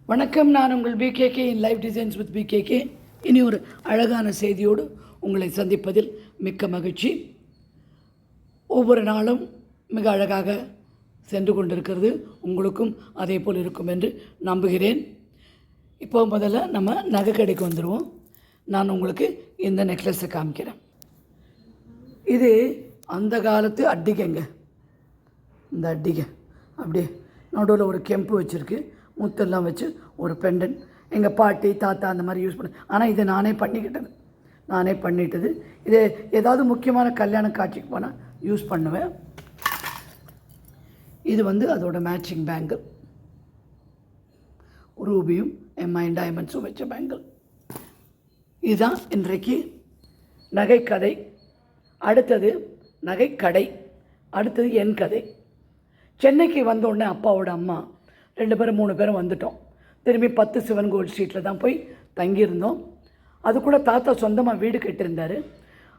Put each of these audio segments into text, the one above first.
வணக்கம். நான் உங்கள் PKK in life designs with PKK. இனி ஒரு அழகான செய்தியோடு உங்களை சந்திப்பதில் மிக்க மகிழ்ச்சி. ஒவ்வொரு நாளும் மிக அழகாக சென்று கொண்டிருக்கிறது. உங்களுக்கும் அதே போல் இருக்கும் என்று நம்புகிறேன். இப்போ முதல்ல நம்ம நகை கடைக்கு வந்துடுவோம். நான் உங்களுக்கு இந்த நெக்லஸை காமிக்கிறேன். இது அந்த காலத்து அட்டிகைங்க. இந்த அட்டிகை அப்படியே நடுவில் ஒரு கெம்பு வச்சுருக்கு, முத்தெல்லாம் வச்சு ஒரு பெண்டன். எங்கள் பாட்டி தாத்தா அந்த மாதிரி யூஸ் பண்ண. ஆனால் இதை நானே பண்ணிட்டது. இது ஏதாவது முக்கியமான கல்யாண காட்சிக்கு போனால் யூஸ் பண்ணுவேன். இது அதோட மேட்சிங் பேங்கிள், ரூபியும் எம்ஐ டைமண்ட்ஸும் வச்ச பேங்கிள். இதுதான் இன்றைக்கு நகைக்கதை. அடுத்தது நகைக்கடை. அடுத்தது என் கதை. சென்னைக்கு வந்தோடனே அப்பாவோட அம்மா 2 பேரும் 3 பேரும் வந்துட்டோம். திரும்பி 10 சிவன் கோல்ட் ஸ்ட்ரீட்டில் தான் போய் தங்கியிருந்தோம். அது கூட தாத்தா சொந்தமாக வீடு கட்டியிருந்தார்.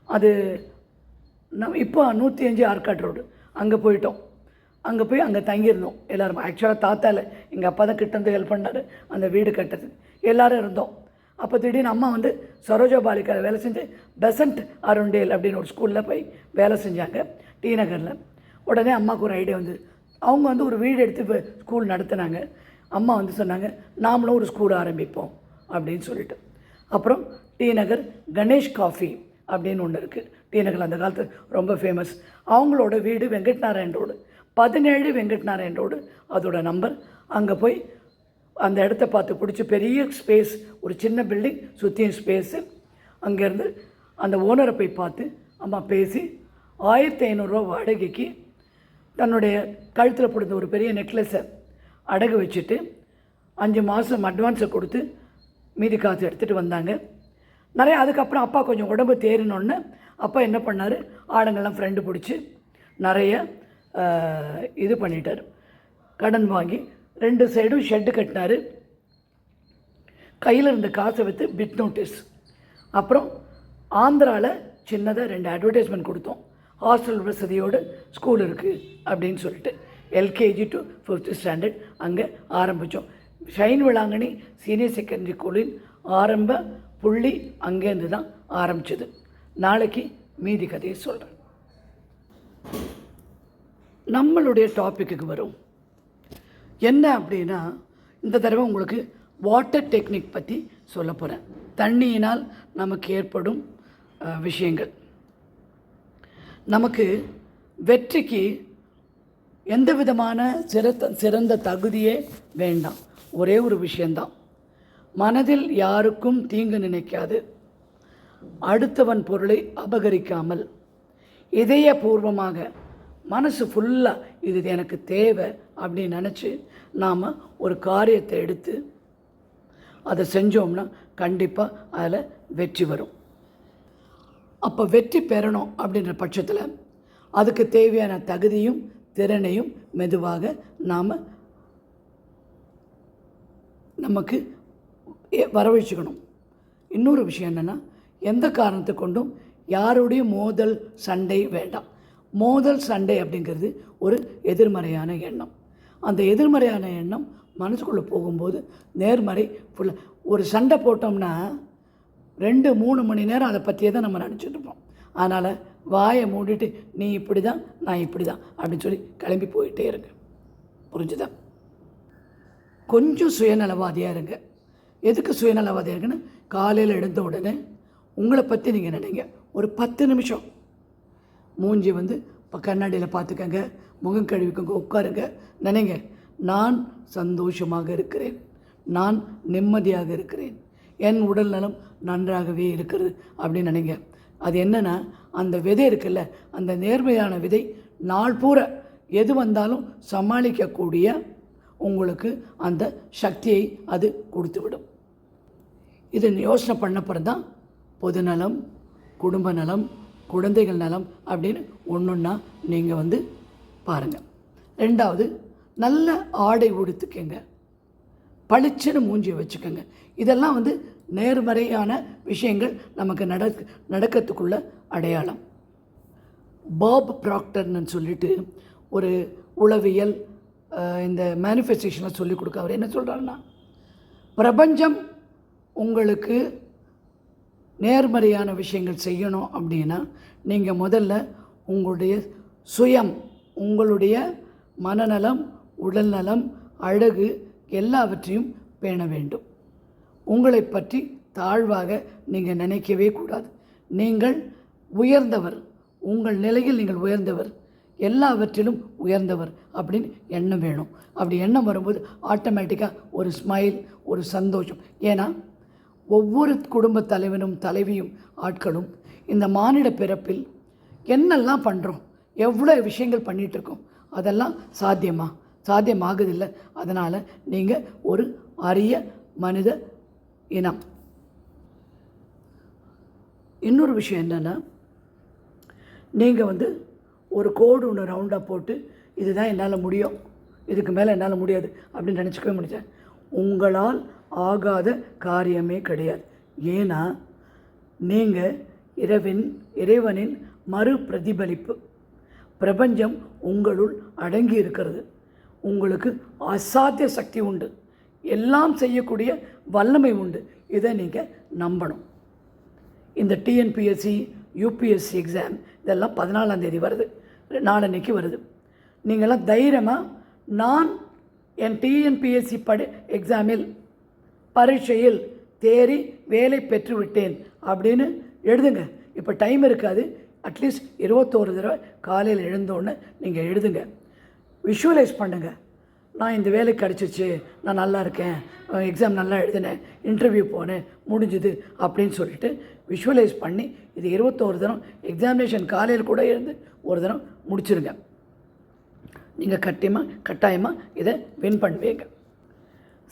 அது இப்போ 105 ஆர்காட் ரோடு அங்கே போயிட்டோம். அங்கே தங்கியிருந்தோம் எல்லோரும். ஆக்சுவலாக தாத்தா இல்லை, எங்கள் அப்பா தான் கிட்டேருந்து ஹெல்ப் பண்ணார் அந்த வீடு கட்டுறதுக்கு. எல்லோரும் இருந்தோம். அப்போ திடீர்னு அம்மா சரோஜா பாலிகாவில் வேலை செஞ்சு பெசன்ட் அருண்டேல் அப்படின்னு ஒரு ஸ்கூலில் போய் வேலை செஞ்சாங்க, டி நகரில். உடனே அம்மாவுக்கு ஒரு ஐடியா அவங்க ஒரு வீடு எடுத்து ஸ்கூல் நடத்தினாங்க. அம்மா சொன்னாங்க, நாமளும் ஒரு ஸ்கூல் ஆரம்பிப்போம் அப்படின்னு சொல்லிட்டு. அப்புறம் டி நகர் கணேஷ் காஃபி அப்படின்னு ஒன்று இருக்குது. டி நகர் அந்த காலத்தில் ரொம்ப ஃபேமஸ். அவங்களோட வீடு வெங்கட் நாராயண் ரோடு, 17 வெங்கட் நாராயண் ரோடு அதோட நம்பர். அங்கே போய் அந்த இடத்த பார்த்து பிடிச்சி, பெரிய ஸ்பேஸ், ஒரு சின்ன பில்டிங் சுற்றியும் ஸ்பேஸு. அங்கேருந்து அந்த ஓனரை போய் பார்த்து அம்மா பேசி 1500 ரூபா வாடகைக்கு தன்னுடைய கழுத்தில் போடுற ஒரு பெரிய நெக்லஸை அடகு வச்சுட்டு 5 மாதம் அட்வான்ஸை கொடுத்து மீதி காசு எடுத்துகிட்டு வந்தாங்க. நிறைய அதுக்கப்புறம் அப்பா கொஞ்சம் உடம்பு தேறினோன்னு அப்பா என்ன பண்ணார், ஆளுங்கள்லாம் ஃப்ரெண்டு பிடிச்சி நிறைய இது பண்ணிட்டார். கடன் வாங்கி 2 சைடும் ஷெட்டு கட்டினார். கையில் இருந்த காசை வைத்து பிட் நோட்டீஸ். அப்புறம் ஆந்திராவில் சின்னதாக 2 அட்வர்டைஸ்மெண்ட் கொடுத்தோம். ஹாஸ்டல் வசதியோடு ஸ்கூல் இருக்குது அப்படின்னு சொல்லிட்டு. எல்கேஜி டு 5th ஸ்டாண்டர்ட் அங்கே ஆரம்பித்தோம். ஷைன் விளாங்கனி சீனியர் செகண்டரி ஸ்கூலின் ஆரம்ப புள்ளி அங்கேருந்து தான் ஆரம்பிச்சது. நாளைக்கு மீதி கதையை சொல்கிறேன். நம்மளுடைய டாப்பிக்கு வரும். என்ன அப்படின்னா, இந்த தடவை உங்களுக்கு வாட்டர் டெக்னிக் பற்றி சொல்ல போகிறேன். தண்ணியினால் நமக்கு ஏற்படும் விஷயங்கள். நமக்கு வெற்றிக்கு எந்த விதமான சிறந்த தகுதியே வேண்டாம். ஒரே ஒரு விஷயந்தான், மனதில் யாருக்கும் தீங்கு நினைக்காது, அடுத்தவன் பொருளை அபகரிக்காமல், இதயபூர்வமாக மனசு ஃபுல்லாக இது எனக்கு தேவை அப்படின்னு நினச்சி நாம் ஒரு காரியத்தை எடுத்து அதை செஞ்சோம்னா கண்டிப்பாக அதில் வெற்றி வரும். அப்போ வெற்றி பெறணும் அப்படின்ற பட்சத்தில் அதுக்கு தேவையான தகுதியும் திறனையும் மெதுவாக நமக்கு வரவழைச்சிக்கணும். இன்னொரு விஷயம் என்னென்னா, எந்த காரணத்தை கொண்டும் யாருடைய மோதல் சண்டை வேண்டாம். மோதல் சண்டை அப்படிங்கிறது ஒரு எதிர்மறையான எண்ணம். அந்த எதிர்மறையான எண்ணம் மனசுக்குள்ளே போகும்போது நேர்மறை ஃபுல்லாக. ஒரு சண்டை போட்டோம்னா 2-3 மணி நேரம் அதை பற்றியே தான் நம்ம நினச்சிட்டு இருப்போம். அதனால் வாயை மூடிட்டு நீ இப்படி தான் நான் இப்படி தான் அப்படின்னு சொல்லி கிளம்பி போயிட்டே இருங்க. புரிஞ்சுதா? கொஞ்சம் சுயநலவாதியாக இருங்க. எதுக்கு சுயநலவாதியாக இருக்குன்னு, காலையில் எழுந்த உடனே உங்களை பற்றி நீங்கள் நினைங்க. ஒரு 10 நிமிஷம் மூஞ்சி இப்போ கண்ணாடியில் பார்த்துக்கங்க, முகம் கழுவிக்கங்க, உட்காருங்க, நினைங்க, நான் சந்தோஷமாக இருக்கிறேன், நான் நிம்மதியாக இருக்கிறேன், என் உடல் நலம் நன்றாகவே இருக்கிறது அப்படின்னு நினைங்க. அது என்னென்னா, அந்த விதை இருக்குல்ல, அந்த நேர்மையான விதை நாள் பூரா எது வந்தாலும் சமாளிக்கக்கூடிய உங்களுக்கு அந்த சக்தியை அது கொடுத்து விடும். இது யோசனை பண்ணப்புறம் தான் பொதுநலம், குடும்ப நலம், குழந்தைகள் நலம் அப்படின்னு ஒன்றா நீங்கள் பாருங்கள். 2வது, நல்ல ஆடை உடுத்துக்கங்க, பளிச்சுன்னு மூஞ்சியை வச்சுக்கோங்க. இதெல்லாம் நேர்மறையான விஷயங்கள் நமக்கு நடக்கிறதுக்குள்ள அடையாளம். பாப் ப்ராக்டர்னு சொல்லிட்டு ஒரு உளவியல் இந்த மேனிஃபெஸ்டேஷனில் சொல்லிக் கொடுக்க. அவர் என்ன சொல்கிறாருன்னா, பிரபஞ்சம் உங்களுக்கு நேர்மறையான விஷயங்கள் செய்யணும் அப்படின்னா நீங்கள் முதல்ல உங்களுடைய சுயம், உங்களுடைய மனநலம், உடல்நலம், அழகு எல்லாவற்றையும் பேண வேண்டும். உங்களை பற்றி தாழ்வாக நீங்கள் நினைக்கவே கூடாது. நீங்கள் உயர்ந்தவர், உங்கள் நிலையில் நீங்கள் உயர்ந்தவர், எல்லாவற்றிலும் உயர்ந்தவர் அப்படின்னு எண்ணம் வேணும். அப்படி எண்ணம் வரும்போது ஆட்டோமேட்டிக்காக ஒரு ஸ்மைல், ஒரு சந்தோஷம். ஏன்னா ஒவ்வொரு குடும்ப தலைவனும் தலைவியும் ஆட்களும் இந்த மானிட பிறப்பில் என்னெல்லாம் பண்ணுறோம், எவ்வளோ விஷயங்கள் பண்ணிகிட்ருக்கோம், அதெல்லாம் சாத்தியமாகுதில்லை. அதனால் நீங்கள் ஒரு அரிய மனித இனம். இன்னொரு விஷயம் என்னென்னா, நீங்கள் ஒரு கோடு ஒன்று ரவுண்டாக போட்டு இதுதான் என்னால் முடியும், இதுக்கு மேலே என்னால் முடியாது அப்படின்னு நினச்சிக்கவே முடியாது. உங்களால் ஆகாத காரியமே கிடையாது. ஏன்னா நீங்கள் இறைவனின் மறு பிரதிபலிப்பு. பிரபஞ்சம் உங்களுள் அடங்கி இருக்கிறது. உங்களுக்கு அசாத்திய சக்தி உண்டு, எல்லாம் செய்யக்கூடிய வல்லமை உண்டு. இதை நீங்கள் நம்பணும். இந்த டிஎன்பிஎஸ்சி, யூபிஎஸ்சி எக்ஸாம் இதெல்லாம் 14ஆம் தேதி வருது, நாளன்னைக்கு வருது. நீங்கள்லாம் தைரியமாக நான் என் டிஎன்பிஎஸ்சி எக்ஸாமில் பரீட்சையில் தேறி வேலை பெற்றுவிட்டேன் அப்படின்னு எழுதுங்க. இப்போ டைம் இருக்காது. அட்லீஸ்ட் 21 தடவை காலையில் எழுந்தோடனே நீங்கள் எழுதுங்க. விஷுவலைஸ் பண்ணுங்கள். நான் இந்த வேலைக்கு கிடச்சிச்சு, நான் நல்லா இருக்கேன், எக்ஸாம் நல்லா எழுதினேன், இன்டர்வியூ போனேன், முடிஞ்சுது அப்படின்னு சொல்லிட்டு விஷுவலைஸ் பண்ணி இது 21 தினம் எக்ஸாமினேஷன் காலையில் கூட எழுந்து ஒரு தினம் முடிச்சிருங்க. நீங்கள் கட்டாயமாக இதை வின் பண்ணுவீங்க.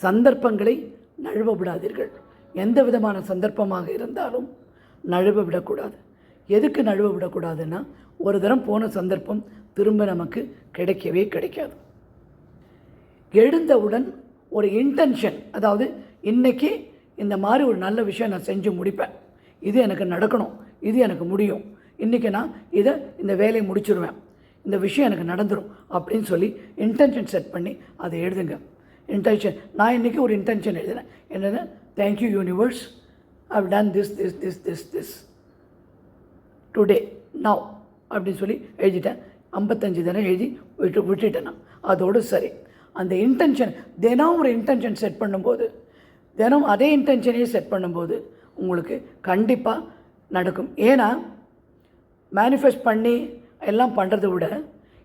சந்தர்ப்பங்களை நழுவ விடாதீர்கள். எந்த விதமான சந்தர்ப்பமாக இருந்தாலும் நழுவ விடக்கூடாது. எதுக்கு நழுவ விடக்கூடாதுன்னா, ஒரு தரம் போன சந்தர்ப்பம் திரும்ப நமக்கு கிடைக்கவே கிடைக்காது. எழுந்தவுடன் ஒரு இன்டென்ஷன், அதாவது இன்றைக்கி இந்த மாதிரி ஒரு நல்ல விஷயம் நான் செஞ்சு முடிப்பேன், இது எனக்கு நடக்கணும், இது எனக்கு முடியும், இன்றைக்கி நான் இந்த வேலையை முடிச்சிடுவேன், இந்த விஷயம் எனக்கு நடந்துடும் அப்படின்னு சொல்லி இன்டென்ஷன் செட் பண்ணி அதை எழுதுங்க. இன்டென்ஷன், நான் இன்றைக்கி ஒரு இன்டென்ஷன் எழுதினேன். என்னென்ன, thank you universe, I've done this today now அப்படின்னு சொல்லி எழுதிட்டேன். 55 தினம் எழுதி விட்டுட்டேன் நான். அதோடு சரி. அந்த இன்டென்ஷன் தினம் ஒரு இன்டென்ஷன் செட் பண்ணும்போது, தினம் அதே இன்டென்ஷனையே செட் பண்ணும்போது உங்களுக்கு கண்டிப்பாக நடக்கும். ஏன்னா மேனிஃபெஸ்ட் பண்ணி எல்லாம் பண்ணுறதை விட,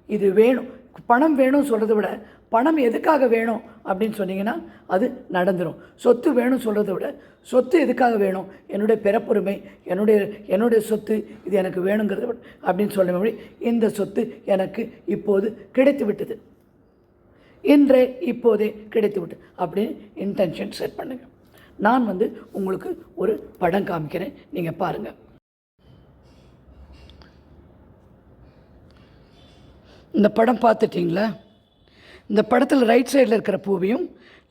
இது வேணும், பணம் வேணும் சொல்கிறத விட, பணம் எதுக்காக வேணும் அப்படின்னு சொன்னீங்கன்னா அது நடந்துடும். சொத்து வேணும் சொல்கிறத விட, சொத்து எதுக்காக வேணும், என்னுடைய பிறப்புரிமை, என்னுடைய சொத்து, இது எனக்கு வேணுங்கிறத விட அப்படின்னு சொல்ல, இந்த சொத்து எனக்கு இப்போது கிடைத்து விட்டது, இப்போதே கிடைத்து விட்டு அப்படின்னு இன்டென்ஷன் செட் பண்ணுங்கள். நான் உங்களுக்கு ஒரு படம் காமிக்கிறேன், நீங்கள் பாருங்கள். இந்த படம் பார்த்துட்டிங்களா? இந்த படத்தில் ரைட் சைடில் இருக்கிற பூவையும்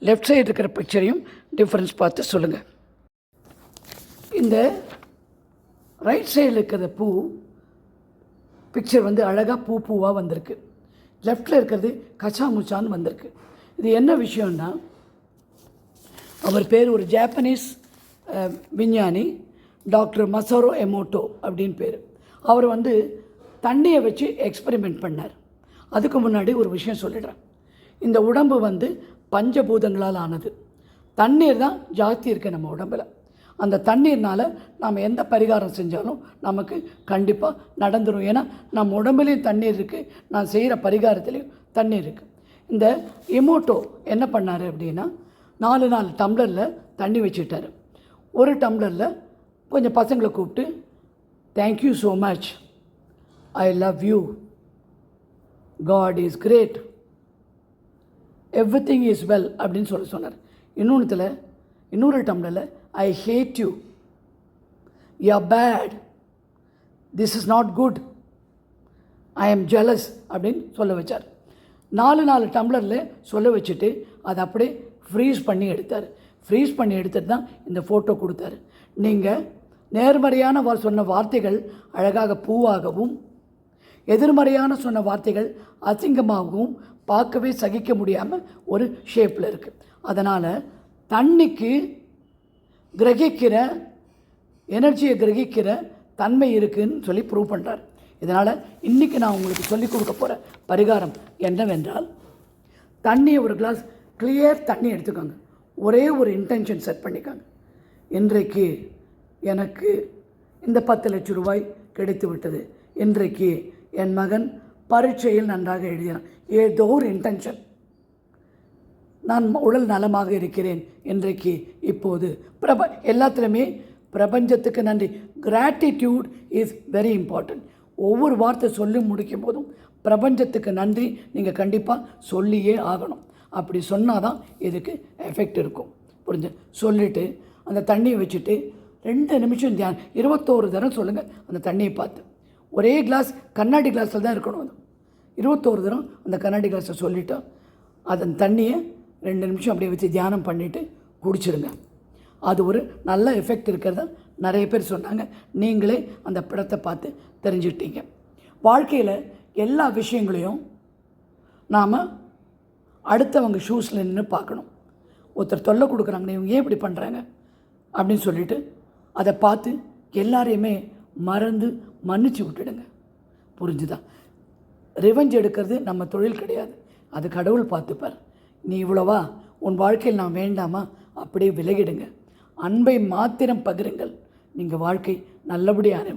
லெஃப்ட் சைடு இருக்கிற பிக்சரையும் டிஃப்ரென்ஸ் பார்த்து சொல்லுங்கள். இந்த ரைட் சைடில் இருக்கிற பூ பிக்சர் அழகாக பூவாக வந்திருக்கு. லெஃப்டில் இருக்கிறது கச்சாமுச்சான்னு வந்திருக்கு. இது என்ன விஷயம்னா, அவர் பேர் ஒரு ஜாப்பனீஸ் விஞ்ஞானி, டாக்டர் மசாரோ எமோட்டோ அப்படின்னு பேர். அவர் தண்ணியை வச்சு எக்ஸ்பெரிமெண்ட் பண்ணார். அதுக்கு முன்னாடி ஒரு விஷயம் சொல்லிடுறேன். இந்த உடம்பு பஞ்சபூதங்களால் ஆனது. தண்ணீர் தான் ஜாஸ்தி இருக்குது நம்ம உடம்பில். அந்த தண்ணீர்னால் நாம் எந்த பரிகாரம் செஞ்சாலும் நமக்கு கண்டிப்பாக நடந்துடும். ஏன்னா நம்ம உடம்புலேயும் தண்ணீர் இருக்குது, நான் செய்கிற பரிகாரத்துலேயும் தண்ணீர் இருக்குது. இந்த எமோட்டோ என்ன பண்ணார் அப்படின்னா, 4 டம்ளரில் தண்ணி வச்சுட்டார். ஒரு டம்ளரில் கொஞ்சம் பசங்களை கூப்பிட்டு, thank you so much, I love you, God is great, everything is well அப்படின்னு சொன்னார். இன்னொரு டம்ளரில் I hate you, you are bad, this is not good, I am jealous அப்படின்னு சொல்ல வச்சார். 4 டம்ளரில் சொல்ல வச்சுட்டு அதை அப்படியே ஃப்ரீஸ் பண்ணி எடுத்தார். ஃப்ரீஸ் பண்ணி எடுத்துட்டு தான் இந்த ஃபோட்டோ கொடுத்தாரு. நீங்கள் நேர்மறையான சொன்ன வார்த்தைகள் அழகாக பூவாகவும், எதிர்மறையான சொன்ன வார்த்தைகள் அசிங்கமாகவும், பார்க்கவே சகிக்க முடியாமல் ஒரு ஷேப்பில் இருக்குது. அதனால் தண்ணிக்கு கிரகிக்கிற எனர்ஜியை கிரகிக்கிற தன்மை இருக்குதுன்னு சொல்லி ப்ரூவ் பண்ணுறார். இதனால் இன்றைக்கி நான் உங்களுக்கு சொல்லிக் கொடுக்க போகிற பரிகாரம் என்னவென்றால், தண்ணியை ஒரு கிளாஸ் கிளியர் தண்ணி எடுத்துக்கோங்க. ஒரே ஒரு இன்டென்ஷன் செட் பண்ணிக்கோங்க. இன்றைக்கு எனக்கு இந்த 10 லட்சம் ரூபாய் கிடைத்து விட்டது, இன்றைக்கு என் மகன் பரீட்சையில் நன்றாக எழுதினான், ஏதோ ஒரு இன்டென்ஷன். நான் உடல் நலமாக இருக்கிறேன் இன்றைக்கு, இப்போது எல்லாத்துலேயுமே பிரபஞ்சத்துக்கு நன்றி. Gratitude is very important. ஒவ்வொரு வார்த்தை சொல்லி முடிக்கும் போதும் பிரபஞ்சத்துக்கு நன்றி நீங்கள் கண்டிப்பாக சொல்லியே ஆகணும். அப்படி சொன்னால் தான் இதுக்கு எஃபெக்ட் இருக்கும். புரிஞ்சு சொல்லிவிட்டு அந்த தண்ணியை வச்சுட்டு 2 நிமிஷம் தியானம் 21 தரம் சொல்லுங்கள். அந்த தண்ணியை பார்த்து ஒரே கிளாஸ் கண்ணாடி கிளாஸில் தான் இருக்கணும். அது 21 தரம் அந்த கண்ணாடி கிளாஸை சொல்லிவிட்டோம். அதன் தண்ணியை 2 நிமிஷம் அப்படியே வச்சு தியானம் பண்ணிவிட்டு குடிச்சிடுங்க. அது ஒரு நல்ல எஃபெக்ட் இருக்கிறத நிறைய பேர் சொன்னாங்க. நீங்களே அந்த படத்தை பார்த்து தெரிஞ்சுக்கிட்டீங்க. வாழ்க்கையில் எல்லா விஷயங்களையும் நாம் அடுத்தவங்க ஷூஸில் நின்று பார்க்கணும். ஒருத்தர் தொல்லை கொடுக்குறாங்க, இவங்க ஏன் இப்படி பண்ணுறாங்க அப்படின்னு சொல்லிவிட்டு அதை பார்த்து எல்லாரையுமே மறந்து மன்னிச்சு விட்டுடுங்க. புரிஞ்சுதா? ரிவெஞ்ச் எடுக்கிறது நம்ம தொழில் கிடையாது, அது கடவுள் பார்த்துப்பார். நீ இவ்வளவா, உன் வாழ்க்கையில் நான் வேண்டாமா, அப்படியே விலகிடுங்க. அன்பை மாத்திரம் பகிருங்கள். நீங்கள் வாழ்க்கை நல்லபடியாக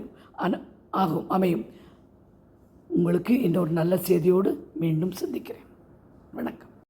அமையும். உங்களுக்கு இன்னொரு நல்ல செய்தியோடு மீண்டும் சந்திக்கிறேன். வணக்கம்.